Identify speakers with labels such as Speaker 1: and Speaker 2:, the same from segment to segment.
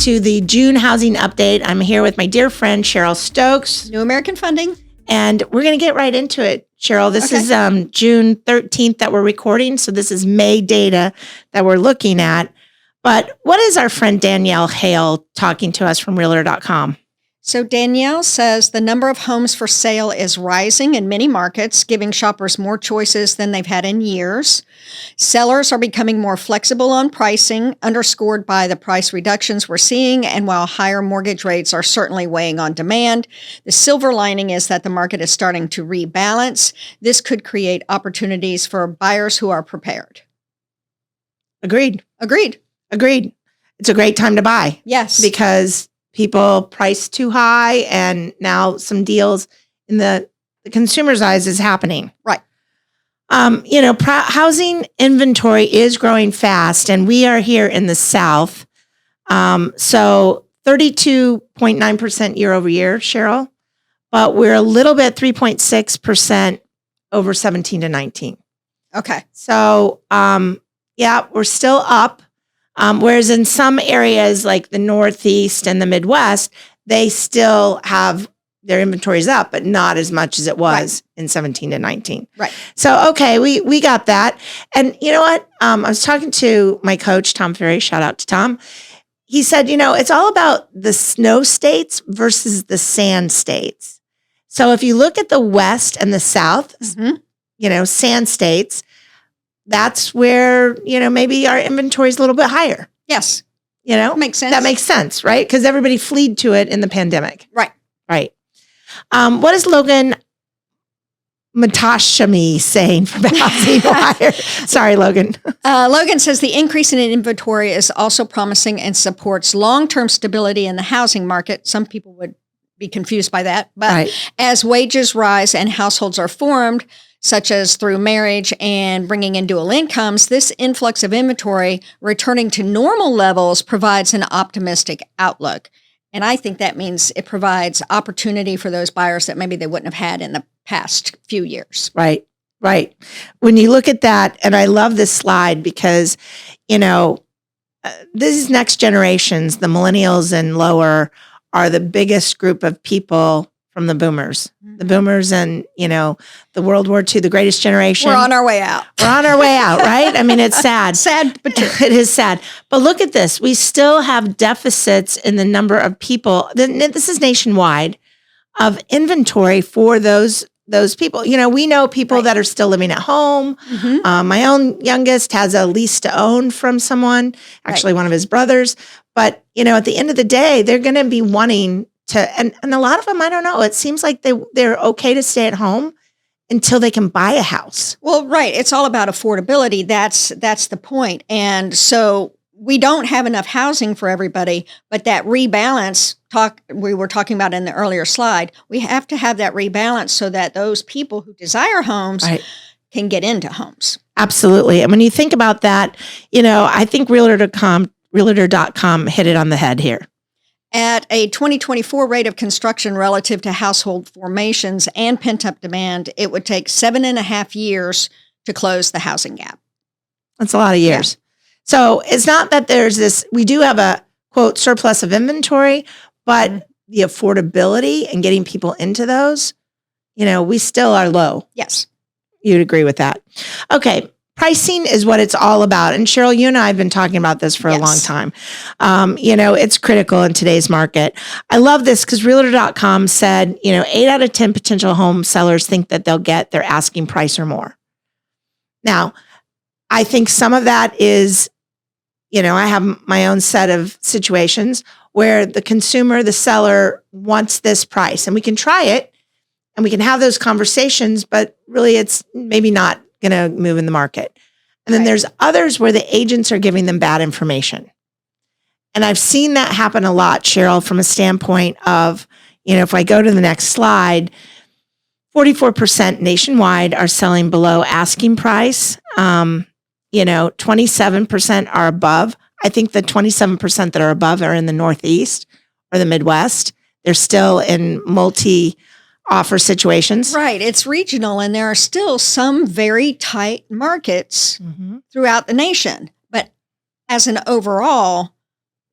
Speaker 1: to the June housing update. I'm here with my dear friend, Cheryl Stokes.
Speaker 2: New American Funding.
Speaker 1: And we're going to get right into it, Cheryl. This is June 13th that we're recording. So this is May data that we're looking at. But what is our friend Danielle Hale talking to us from Realtor.com?
Speaker 2: So Danielle says the number of homes for sale is rising in many markets, giving shoppers more choices than they've had in years. Sellers are becoming more flexible on pricing, underscored by the price reductions we're seeing. And while higher mortgage rates are certainly weighing on demand, the silver lining is that the market is starting to rebalance. This could create opportunities for buyers who are prepared.
Speaker 1: Agreed. It's a great time to buy.
Speaker 2: Yes.
Speaker 1: Because people priced too high, and now some deals in the consumer's eyes is happening.
Speaker 2: Right.
Speaker 1: Housing inventory is growing fast, and we are here in the South. So 32.9% year over year, Cheryl, but we're a little bit 3.6% over 17 to 19.
Speaker 2: Okay.
Speaker 1: So, we're still up. Whereas in some areas like the Northeast and the Midwest, they still have their inventories up, but not as much as it was in 17 to 19.
Speaker 2: Right.
Speaker 1: So, okay, we got that. And you know what? I was talking to my coach, Tom Ferry, shout out to Tom. He said, it's all about the snow states versus the sand states. So if you look at the West and the South, sand states, that's where, maybe our inventory is a little bit higher.
Speaker 2: Yes.
Speaker 1: Makes sense. That makes sense, right? Because everybody fled to it in the pandemic.
Speaker 2: Right.
Speaker 1: Right. What is Logan Matashami saying from Housing Wire? Sorry, Logan.
Speaker 2: Logan says the increase in inventory is also promising and supports long-term stability in the housing market. Some people would be confused by that. But as wages rise and households are formed, such as through marriage and bringing in dual incomes, this influx of inventory returning to normal levels provides an optimistic outlook. And I think that means it provides opportunity for those buyers that maybe they wouldn't have had in the past few years.
Speaker 1: Right. When you look at that, and I love this slide because, these next generations, the millennials and lower, are the biggest group of people from the boomers. The boomers and, the World War II, the greatest generation.
Speaker 2: We're on our way out.
Speaker 1: Right? I mean, it's sad.
Speaker 2: Sad, but true.
Speaker 1: It is sad. But look at this. We still have deficits in the number of people. This is nationwide of inventory for those people. We know people that are still living at home. My own youngest has a lease to own from someone, actually one of his brothers. But, at the end of the day, they're going to be wanting and a lot of them, I don't know. It seems like they're okay to stay at home until they can buy a house.
Speaker 2: Well, right. It's all about affordability. That's the point. And so we don't have enough housing for everybody, but that rebalance we were talking about in the earlier slide, we have to have that rebalance so that those people who desire homes can get into homes.
Speaker 1: Absolutely. And when you think about that, I think Realtor.com hit it on the head here.
Speaker 2: At a 2024 rate of construction relative to household formations and pent-up demand, it would take 7.5 years to close the housing gap.
Speaker 1: That's a lot of years. Yeah. So it's not that there's this, we do have a, quote, surplus of inventory, but the affordability and getting people into those, we still are low.
Speaker 2: Yes.
Speaker 1: You'd agree with that. Okay. Pricing is what it's all about. And Cheryl, you and I have been talking about this for a long time. It's critical in today's market. I love this because Realtor.com said, 8 out of 10 potential home sellers think that they'll get their asking price or more. Now, I think some of that is, I have my own set of situations where the consumer, the seller wants this price, and we can try it and we can have those conversations, but really it's maybe not going to move in the market. And then there's others where the agents are giving them bad information. And I've seen that happen a lot, Cheryl, from a standpoint of, if I go to the next slide, 44% nationwide are selling below asking price. 27% are above. I think the 27% that are above are in the Northeast or the Midwest. They're still in multi-offer situations.
Speaker 2: Right. It's regional, and there are still some very tight markets throughout the nation. But as an overall,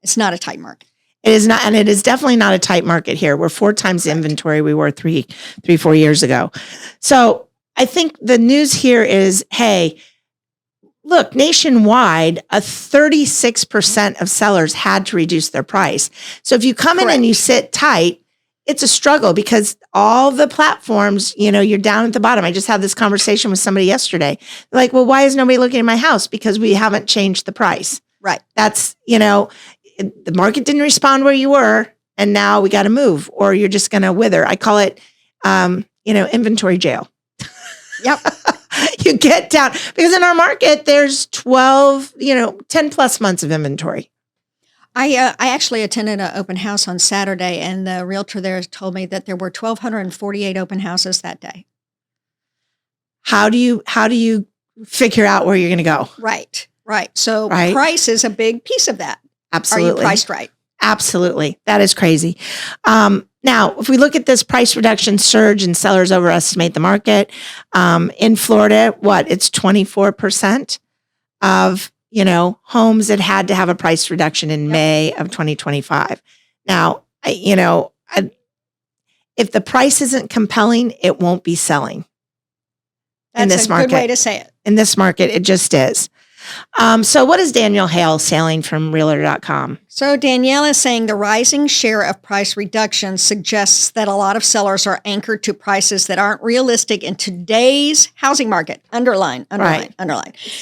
Speaker 2: it's not a tight market.
Speaker 1: It is not, and it is definitely not a tight market here. We're 4 times the inventory we were 4 years ago. So I think the news here is, hey, look, nationwide, 36% of sellers had to reduce their price. So if you come in and you sit tight, it's a struggle because all the platforms, you're down at the bottom. I just had this conversation with somebody yesterday. They're like, well, why is nobody looking at my house? Because we haven't changed the price.
Speaker 2: Right.
Speaker 1: That's, the market didn't respond where you were, and now we got to move, or you're just going to wither. I call it, inventory jail.
Speaker 2: Yep.
Speaker 1: You get down because in our market, there's 10 plus months of inventory.
Speaker 2: I actually attended an open house on Saturday, and the realtor there told me that there were 1,248 open houses that day.
Speaker 1: How do you figure out where you're going to go?
Speaker 2: Right. So price is a big piece of that.
Speaker 1: Absolutely.
Speaker 2: Are you priced right?
Speaker 1: Absolutely. That is crazy. Now, if we look at this price reduction surge and sellers overestimate the market, in Florida, it's 24% of, homes that had to have a price reduction in May of 2025. Now, if the price isn't compelling, it won't be selling. In this market.
Speaker 2: That's a good way to say it.
Speaker 1: In this market, it just is. So what is Danielle Hale saying from Realtor.com?
Speaker 2: So Danielle is saying the rising share of price reductions suggests that a lot of sellers are anchored to prices that aren't realistic in today's housing market. Underline.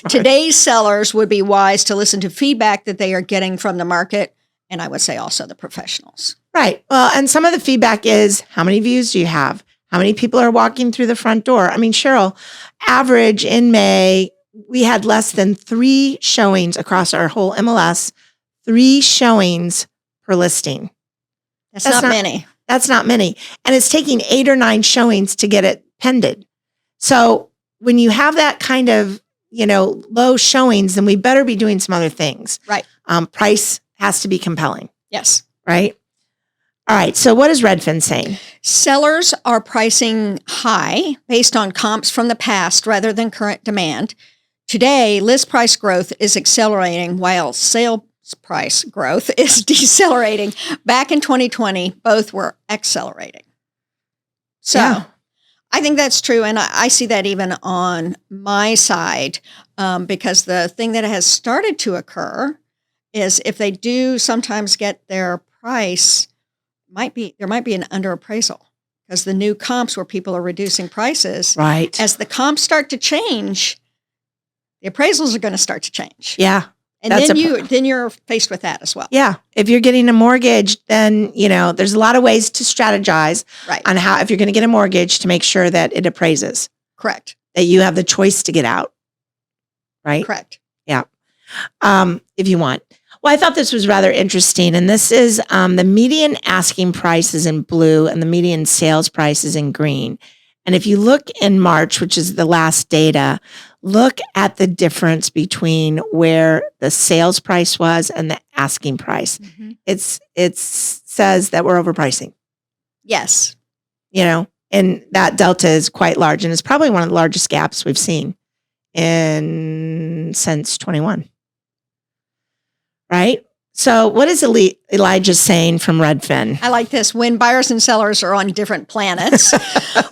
Speaker 2: Today's sellers would be wise to listen to feedback that they are getting from the market, and I would say also the professionals.
Speaker 1: Right. Well, and some of the feedback is, how many views do you have? How many people are walking through the front door? I mean, Cheryl, average in May, we had less than 3 showings across our whole MLS, 3 showings per listing.
Speaker 2: That's not many.
Speaker 1: That's not many. And it's taking 8 or 9 showings to get it pended. So when you have that kind of, low showings, then we better be doing some other things.
Speaker 2: Right.
Speaker 1: Price has to be compelling.
Speaker 2: Yes.
Speaker 1: Right. All right. So what is Redfin saying?
Speaker 2: Sellers are pricing high based on comps from the past rather than current demand. Today, list price growth is accelerating while sales price growth is decelerating. Back in 2020, both were accelerating. So I think that's true. And I see that even on my side, because the thing that has started to occur is if they do sometimes get their price, there might be an underappraisal because the new comps where people are reducing prices.
Speaker 1: Right.
Speaker 2: As the comps start to change, the appraisals are going to start to change.
Speaker 1: Yeah.
Speaker 2: And then you're faced with that as well.
Speaker 1: Yeah. If you're getting a mortgage, then, there's a lot of ways to strategize on how, if you're going to get a mortgage, to make sure that it appraises.
Speaker 2: Correct.
Speaker 1: That you have the choice to get out. Right?
Speaker 2: Correct.
Speaker 1: Yeah. If you want. Well, I thought this was rather interesting. And this is the median asking price is in blue and the median sales price is in green. And if you look in March, which is the last data, look at the difference between where the sales price was and the asking price. Mm-hmm. It says that we're overpricing.
Speaker 2: Yes.
Speaker 1: And that delta is quite large. And it's probably one of the largest gaps we've seen since 21. Right? So what is Elijah saying from Redfin?
Speaker 2: I like this. When buyers and sellers are on different planets,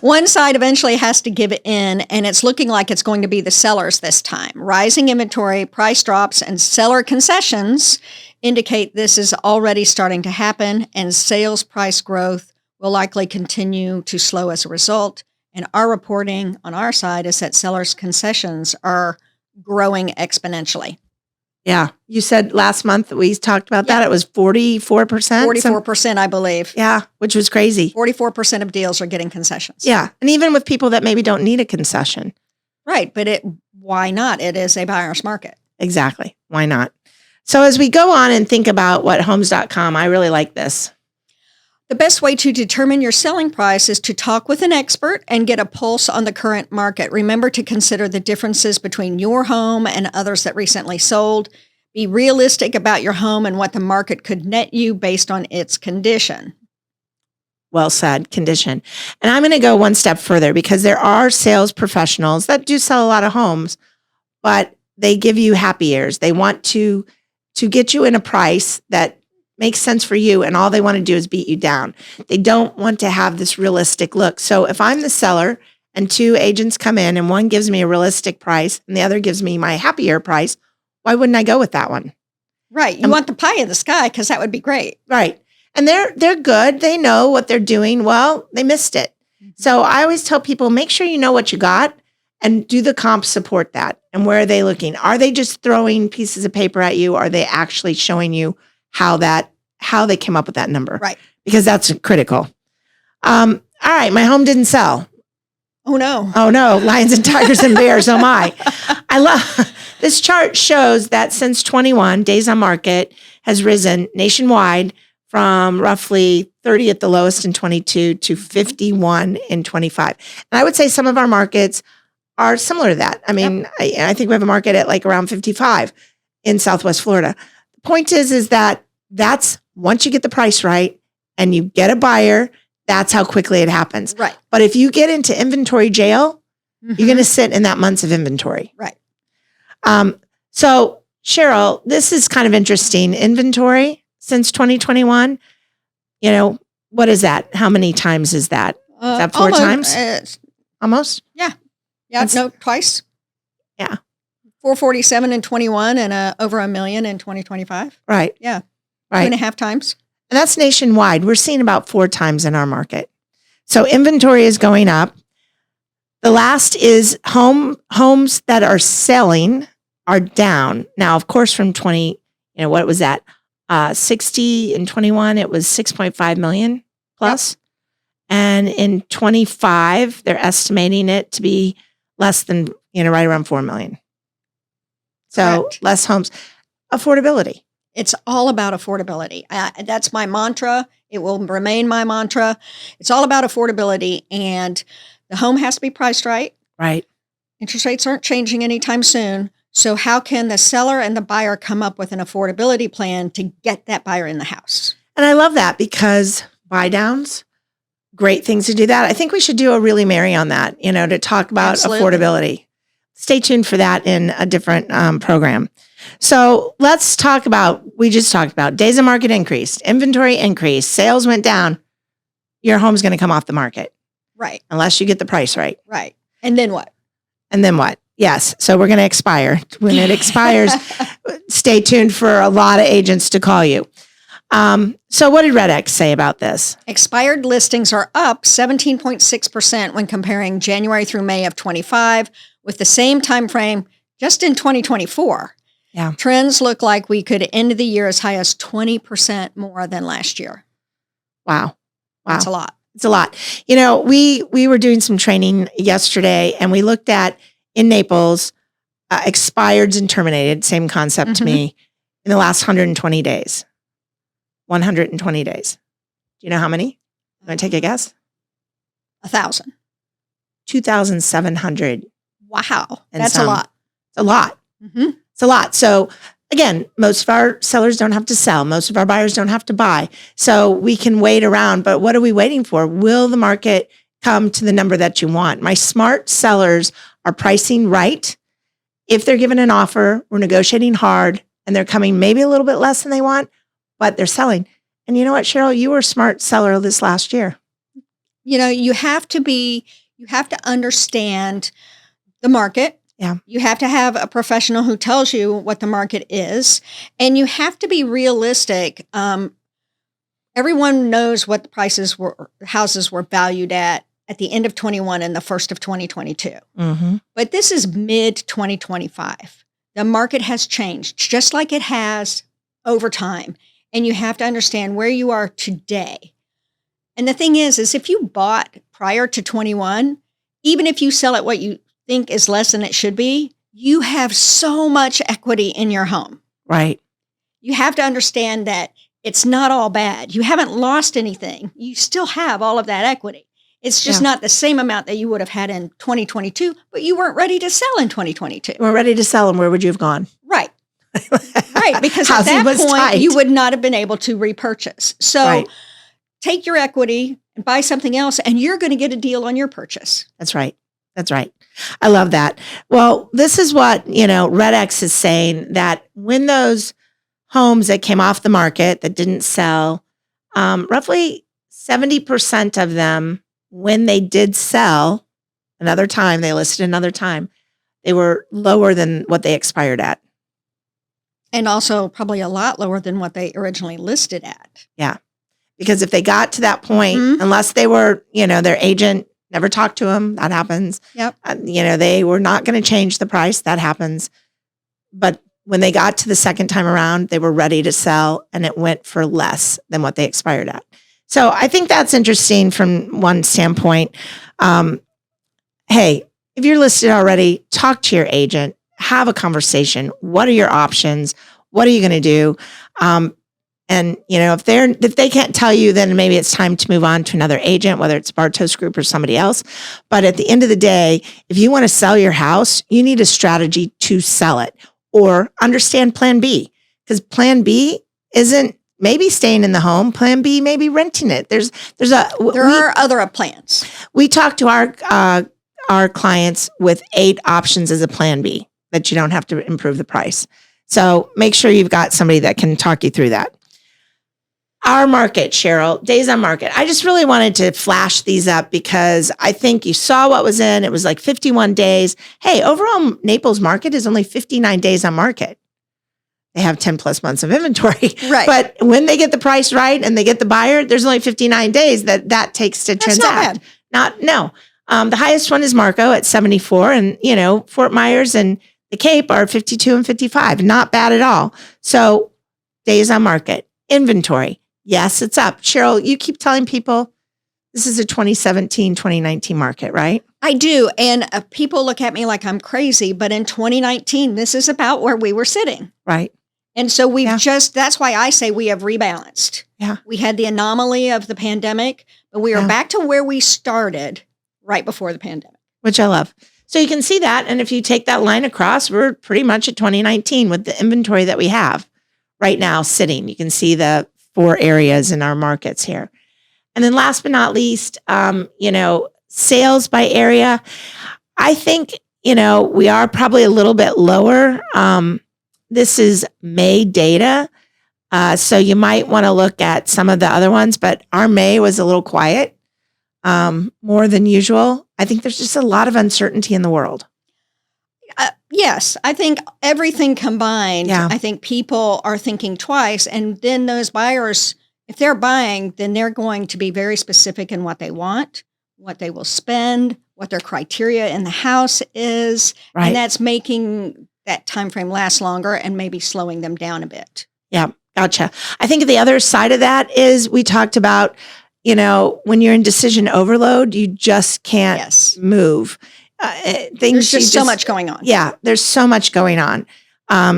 Speaker 2: one side eventually has to give in, and it's looking like it's going to be the sellers this time. Rising inventory, price drops, and seller concessions indicate this is already starting to happen, and sales price growth will likely continue to slow as a result. And our reporting on our side is that sellers' concessions are growing exponentially.
Speaker 1: Yeah. You said last month that we talked about that. It was 44%.
Speaker 2: 44%, I believe.
Speaker 1: Yeah, which was crazy.
Speaker 2: 44% of deals are getting concessions.
Speaker 1: Yeah. And even with people that maybe don't need a concession.
Speaker 2: Right. But why not? It is a buyer's market.
Speaker 1: Exactly. Why not? So as we go on and think about what homes.com, I really like this.
Speaker 2: The best way to determine your selling price is to talk with an expert and get a pulse on the current market. Remember to consider the differences between your home and others that recently sold. Be realistic about your home and what the market could net you based on its condition.
Speaker 1: Well said, condition. And I'm going to go one step further because there are sales professionals that do sell a lot of homes, but they give you happy ears. They want to get you in a price that makes sense for you, and all they want to do is beat you down. They don't want to have this realistic look. So if I'm the seller and two agents come in and one gives me a realistic price and the other gives me my happier price, why wouldn't I go with that one?
Speaker 2: Right. You want the pie in the sky because that would be great.
Speaker 1: Right. And they're good. They know what they're doing. Well, they missed it. So I always tell people, make sure you know what you got and do the comp support that. And where are they looking? Are they just throwing pieces of paper at you? Are they actually showing you how they came up with that number?
Speaker 2: Right.
Speaker 1: Because that's critical. All right. My home didn't sell.
Speaker 2: Oh no.
Speaker 1: Oh no. Lions and tigers and bears. Oh my. I love this chart shows that since 21 days on market has risen nationwide from roughly 30 at the lowest in 22 to 51 in 25. And I would say some of our markets are similar to that. I mean, I think we have a market at like around 55 in Southwest Florida. The point is that that's once you get the price right and you get a buyer, that's how quickly it happens.
Speaker 2: Right.
Speaker 1: But if you get into inventory jail, you're going to sit in that months of inventory.
Speaker 2: Right.
Speaker 1: So Cheryl, this is kind of interesting. Inventory since 2021, what is that? How many times is that? Is that 4 times? Almost?
Speaker 2: Yeah. Twice.
Speaker 1: Yeah.
Speaker 2: 447 in 21 and over $1 million in 2025.
Speaker 1: Right.
Speaker 2: Yeah.
Speaker 1: Right.
Speaker 2: 2.5 times.
Speaker 1: And that's nationwide. We're seeing about 4 times in our market. So inventory is going up. The last is homes that are selling are down. Now, of course, from 20, what was that? 60 in 21, it was 6.5 million plus. Yep. And in 25, they're estimating it to be less than, right around 4 million. So
Speaker 2: Correct.
Speaker 1: Less homes. Affordability.
Speaker 2: It's all about affordability. That's my mantra. It will remain my mantra. It's all about affordability, and the home has to be priced right.
Speaker 1: Right.
Speaker 2: Interest rates aren't changing anytime soon. So how can the seller and the buyer come up with an affordability plan to get that buyer in the house?
Speaker 1: And I love that because buy downs, great things to do that. I think we should do a really Mary on that, to talk about
Speaker 2: Absolutely.
Speaker 1: Affordability. Stay tuned for that in a different program. So let's talk about, we just talked about days of market increased, inventory increased, sales went down. Your home's going to come off the market.
Speaker 2: Right.
Speaker 1: Unless you get the price right.
Speaker 2: Right. And then what?
Speaker 1: Yes. So we're going to expire. When it expires, stay tuned for a lot of agents to call you. So what did RedX say about this?
Speaker 2: Expired listings are up 17.6% when comparing January through May of 25 with the same time frame just in 2024.
Speaker 1: Yeah.
Speaker 2: Trends look like we could end the year as high as 20% more than last year.
Speaker 1: Wow.
Speaker 2: That's a lot.
Speaker 1: It's a lot. We were doing some training yesterday and we looked at in Naples, expireds and terminated, same concept to me, in the last 120 days. 120 days. Do you know how many? You want to take a guess?
Speaker 2: 1,000.
Speaker 1: 2,700.
Speaker 2: Wow. That's a lot.
Speaker 1: It's a lot.
Speaker 2: Mm-hmm.
Speaker 1: It's a lot. So again, most of our sellers don't have to sell. Most of our buyers don't have to buy. So we can wait around. But what are we waiting for? Will the market come to the number that you want? My smart sellers are pricing right. If they're given an offer, we're negotiating hard and they're coming maybe a little bit less than they want, but they're selling. And you know what, Cheryl? You were a smart seller this last year.
Speaker 2: You have to understand the market.
Speaker 1: Yeah.
Speaker 2: You have to have a professional who tells you what the market is, and you have to be realistic. Everyone knows what the houses were valued at the end of 21 and the first of 2022.
Speaker 1: Mm-hmm.
Speaker 2: But this is mid 2025. The market has changed just like it has over time. And you have to understand where you are today. And the thing is if you bought prior to 21, even if you sell at what you think is less than it should be, you have so much equity in your home.
Speaker 1: Right.
Speaker 2: You have to understand that it's not all bad. You haven't lost anything. You still have all of that equity. It's just not the same amount that you would have had in 2022, but you weren't ready to sell in 2022.
Speaker 1: You weren't ready to sell them. Where would you have gone?
Speaker 2: Right. Right. Because at that point,
Speaker 1: tight.
Speaker 2: You would not have been able to repurchase. So take your equity and buy something else, and you're going to get a deal on your purchase.
Speaker 1: That's right. That's right. I love that. Well, this is what, RedX is saying, that when those homes that came off the market that didn't sell, roughly 70% of them, when they did sell another time, they listed another time, they were lower than what they expired at.
Speaker 2: And also probably a lot lower than what they originally listed at.
Speaker 1: Yeah. Because if they got to that point, unless they were, their agent never talked to them, that happens.
Speaker 2: Yep.
Speaker 1: They were not going to change the price, that happens. But when they got to the second time around, they were ready to sell and it went for less than what they expired at. So I think that's interesting from one standpoint. Hey, if you're listed already, talk to your agent, have a conversation. What are your options? What are you going to do? And if they can't tell you, then maybe it's time to move on to another agent, whether it's Bartos Group or somebody else. But at the end of the day, if you want to sell your house, you need a strategy to sell it, or understand plan B, because plan B isn't maybe staying in the home. Plan B, maybe renting it. There are
Speaker 2: other plans.
Speaker 1: We talk to our clients with 8 options as a plan B that you don't have to improve the price. So make sure you've got somebody that can talk you through that. Our market, Cheryl, days on market. I just really wanted to flash these up because I think you saw what was in. It was like 51 days. Hey, overall Naples market is only 59 days on market. They have 10 plus months of inventory.
Speaker 2: Right.
Speaker 1: But when they get the price right and they get the buyer, there's only 59 days that takes to transact. The highest one is Marco at 74, and Fort Myers and the Cape are 52 and 55. Not bad at all. So days on market, inventory. Yes, it's up. Cheryl, you keep telling people this is a 2017, 2019 market, right?
Speaker 2: I do. And people look at me like I'm crazy, but in 2019, this is about where we were sitting.
Speaker 1: Right.
Speaker 2: And so that's why I say we have rebalanced.
Speaker 1: Yeah.
Speaker 2: We had the anomaly of the pandemic, but we are back to where we started right before the pandemic.
Speaker 1: Which I love. So you can see that. And if you take that line across, we're pretty much at 2019 with the inventory that we have right now sitting. You can see the 4 areas in our markets here. And then last but not least, sales by area. I think, we are probably a little bit lower. This is May data. So you might want to look at some of the other ones, but our May was a little quiet, more than usual. I think there's just a lot of uncertainty in the world.
Speaker 2: Yes, I think everything combined, I think people are thinking twice. And then those buyers, if they're buying, then they're going to be very specific in what they want, what they will spend, what their criteria in the house is. Right. And that's making that time frame last longer and maybe slowing them down a bit. Yeah,
Speaker 1: gotcha. I think the other side of that is we talked about, when you're in decision overload, you just can't move.
Speaker 2: There's just so much going on.
Speaker 1: Yeah, there's so much going on.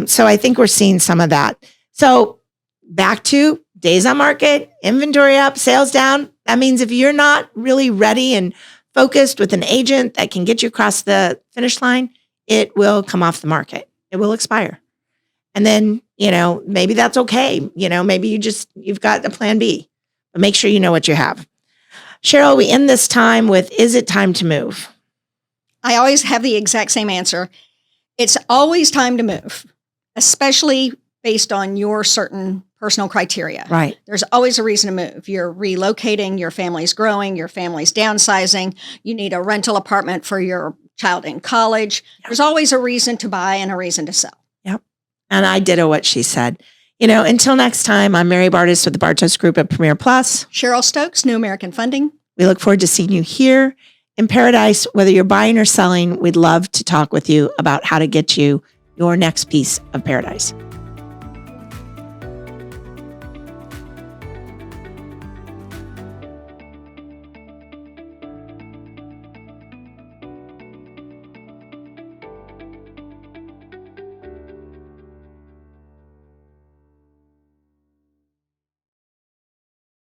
Speaker 1: So I think we're seeing some of that. So back to days on market, inventory up, sales down. That means if you're not really ready and focused with an agent that can get you across the finish line, it will come off the market. It will expire. And then, maybe that's okay. Maybe you've got a plan B, but make sure you know what you have. Cheryl, we end this time with, is it time to move?
Speaker 2: I always have the exact same answer. It's always time to move, especially based on your certain personal criteria.
Speaker 1: Right.
Speaker 2: There's always a reason to move. You're relocating, your family's growing, your family's downsizing. You need a rental apartment for your child in college. Yep. There's always a reason to buy and a reason to sell.
Speaker 1: Yep. And I ditto what she said. Until next time, I'm Mary Bartos with the Bartos Group at Premier Plus.
Speaker 2: Cheryl Stokes, New American Funding.
Speaker 1: We look forward to seeing you here in Paradise. Whether you're buying or selling, we'd love to talk with you about how to get you your next piece of paradise.